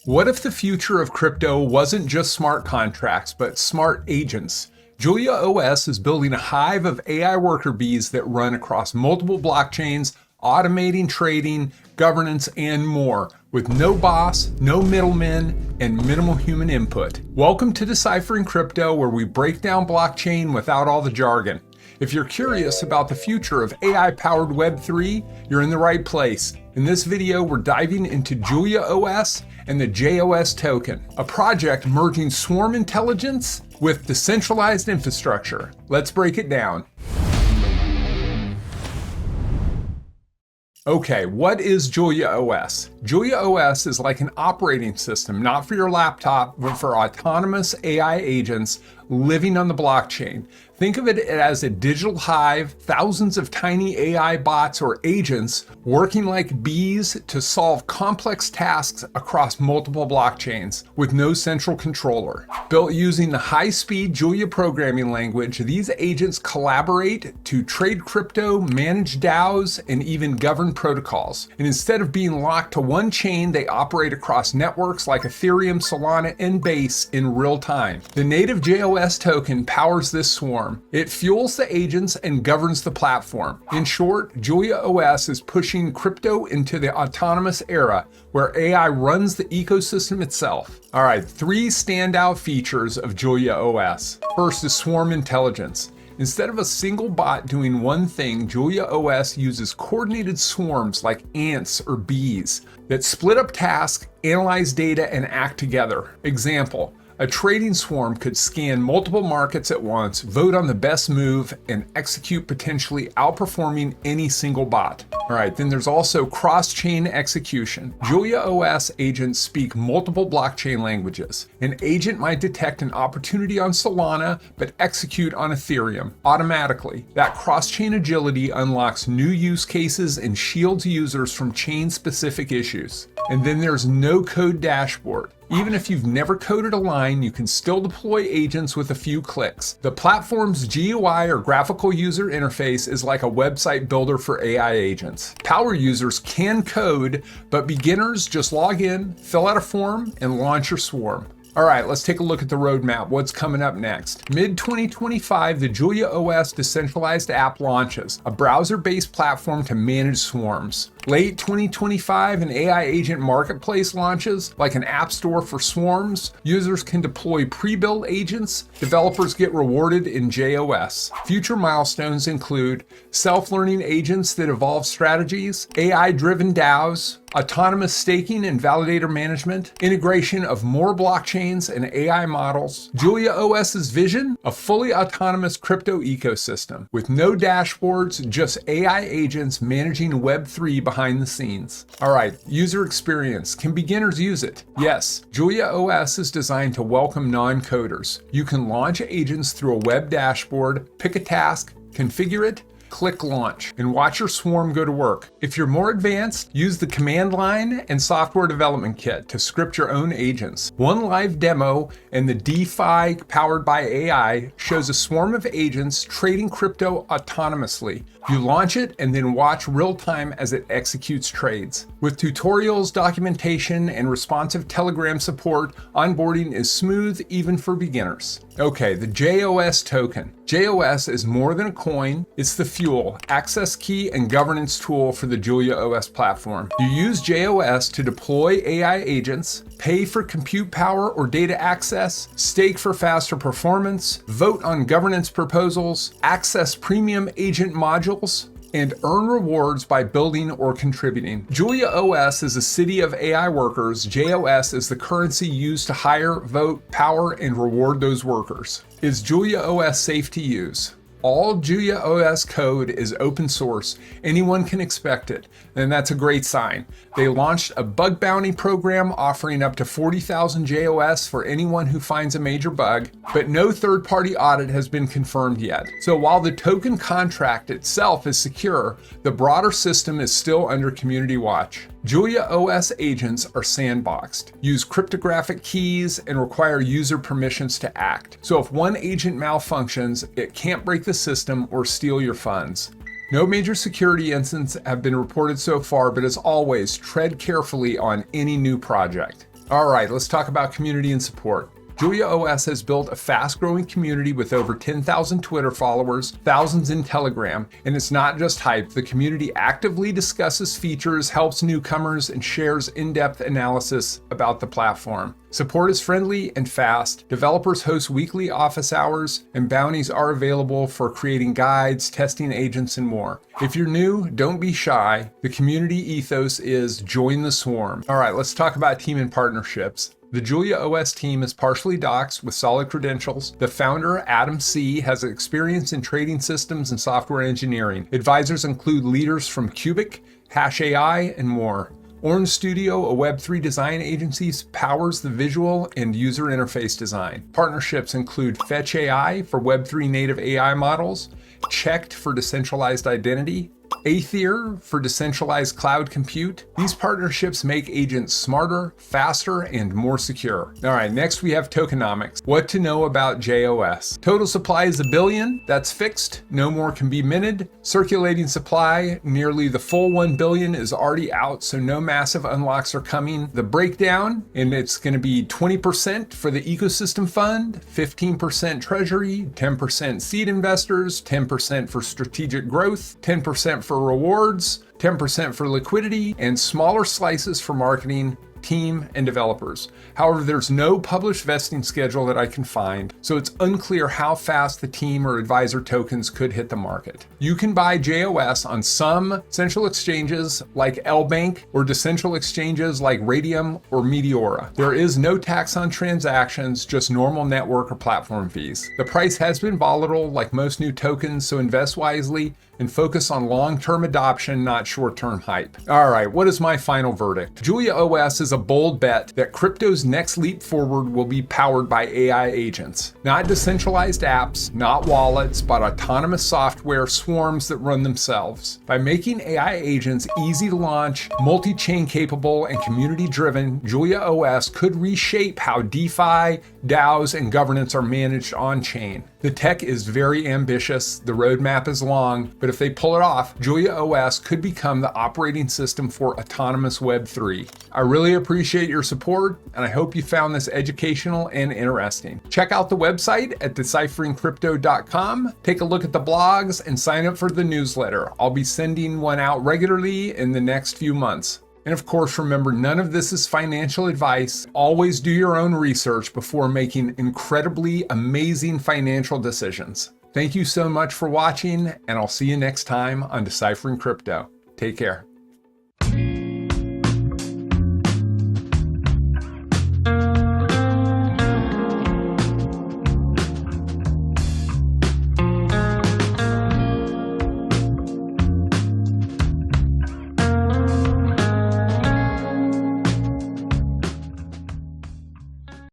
What if the future of crypto wasn't just smart contracts, but smart agents? JuliaOS is building a hive of AI worker bees that run across multiple blockchains, automating trading, governance, and more, with no boss, no middlemen, and minimal human input. Welcome to Deciphering Crypto, where we break down blockchain without all the jargon. If you're curious about the future of AI-powered Web3, you're in the right place. In this video, we're diving into JuliaOS and the JOS token, a project merging swarm intelligence with decentralized infrastructure. Let's break it down. Okay, what is JuliaOS? JuliaOS is like an operating system, not for your laptop, but for autonomous AI agents living on the blockchain. Think of it as a digital hive, thousands of tiny AI bots or agents working like bees to solve complex tasks across multiple blockchains with no central controller. Built using the high-speed Julia programming language, these agents collaborate to trade crypto, manage DAOs, and even govern protocols. And instead of being locked to one chain, they operate across networks like Ethereum, Solana, and Base in real time. The native JOS token powers this swarm. It fuels the agents and governs the platform. In short, JuliaOS is pushing crypto into the autonomous era where AI runs the ecosystem itself. All right, 3 standout features of JuliaOS. First is swarm intelligence. Instead of a single bot doing one thing, JuliaOS uses coordinated swarms like ants or bees that split up tasks, analyze data, and act together. Example: a trading swarm could scan multiple markets at once, vote on the best move, and execute, potentially outperforming any single bot. All right, then there's also cross-chain execution. JuliaOS agents speak multiple blockchain languages. An agent might detect an opportunity on Solana, but execute on Ethereum automatically. That cross-chain agility unlocks new use cases and shields users from chain-specific issues. And then there's no code dashboard. Even if you've never coded a line, you can still deploy agents with a few clicks. The platform's GUI or graphical user interface is like a website builder for AI agents. Power users can code, but beginners just log in, fill out a form, and launch your swarm. All right, let's take a look at the roadmap. What's coming up next? Mid-2025, the JuliaOS decentralized app launches, a browser-based platform to manage swarms. Late 2025, an AI agent marketplace launches, like an app store for swarms. Users can deploy pre-built agents. Developers get rewarded in JOS. Future milestones include self-learning agents that evolve strategies, AI-driven DAOs, autonomous staking and validator management, integration of more blockchains and AI models. JuliaOS's vision: a fully autonomous crypto ecosystem with no dashboards, just AI agents managing Web3 behind the scenes. All right, user experience. Can beginners use it? Yes. JuliaOS is designed to welcome non-coders. You can launch agents through a web dashboard, pick a task, configure it, click launch, and watch your swarm go to work. If you're more advanced, use the command line and software development kit to script your own agents. One live demo and the DeFi powered by AI shows a swarm of agents trading crypto autonomously. You launch it and then watch real time as it executes trades. With tutorials, documentation, and responsive Telegram support, onboarding is smooth even for beginners. Okay, the JOS token. JOS is more than a coin, it's the fuel, access key, and governance tool for the JuliaOS platform. You use JOS to deploy AI agents, pay for compute power or data access, stake for faster performance, vote on governance proposals, access premium agent modules, and earn rewards by building or contributing. JuliaOS is a city of AI workers. JOS is the currency used to hire, vote, power, and reward those workers. Is JuliaOS safe to use? All JuliaOS code is open source. Anyone can expect it, and that's a great sign. They launched a bug bounty program offering up to 40,000 JOS for anyone who finds a major bug, but no third-party audit has been confirmed yet. So while the token contract itself is secure, the broader system is still under community watch. JuliaOS agents are sandboxed, use cryptographic keys, and require user permissions to act. So if one agent malfunctions, it can't break the system or steal your funds. No major security incidents have been reported so far, but as always, tread carefully on any new project. All right, let's talk about community and support. JuliaOS has built a fast-growing community with over 10,000 Twitter followers, thousands in Telegram, and it's not just hype. The community actively discusses features, helps newcomers, and shares in-depth analysis about the platform. Support is friendly and fast. Developers host weekly office hours, and bounties are available for creating guides, testing agents, and more. If you're new, don't be shy. The community ethos is join the swarm. All right, let's talk about team and partnerships. The JuliaOS team is partially doxed with solid credentials. The founder, Adam C., has experience in trading systems and software engineering. Advisors include leaders from Cubic, Hash AI, and more. Orange Studio, a Web3 design agency, powers the visual and user interface design. Partnerships include Fetch AI for Web3 native AI models, Checked for decentralized identity, Aether for decentralized cloud compute. These partnerships make agents smarter, faster, and more secure. All right, next we have tokenomics. What to know about JOS. Total supply is 1 billion. That's fixed. No more can be minted. Circulating supply, nearly the full 1 billion is already out, so no massive unlocks are coming. The breakdown, and it's going to be 20% for the ecosystem fund, 15% treasury, 10% seed investors, 10% for strategic growth, 10% for rewards, 10% for liquidity, and smaller slices for marketing, team, and developers. However, there's no published vesting schedule that I can find, so it's unclear how fast the team or advisor tokens could hit the market. You can buy JOS on some central exchanges like LBank or decentral exchanges like Radium or Meteora. There is no tax on transactions, just normal network or platform fees. The price has been volatile like most new tokens, so invest wisely and focus on long-term adoption, not short-term hype. All right, what is my final verdict? JuliaOS is a bold bet that crypto's next leap forward will be powered by AI agents. Not decentralized apps, not wallets, but autonomous software swarms that run themselves. By making AI agents easy to launch, multi-chain capable, and community-driven, JuliaOS could reshape how DeFi, DAOs, and governance are managed on-chain. The tech is very ambitious, the roadmap is long, but if they pull it off, JuliaOS could become the operating system for autonomous Web3. I really appreciate your support, and I hope you found this educational and interesting. Check out the website at decipheringcrypto.com, take a look at the blogs, and sign up for the newsletter. I'll be sending one out regularly in the next few months. And of course, remember, none of this is financial advice. Always do your own research before making incredibly amazing financial decisions. Thank you so much for watching, and I'll see you next time on Deciphering Crypto. Take care.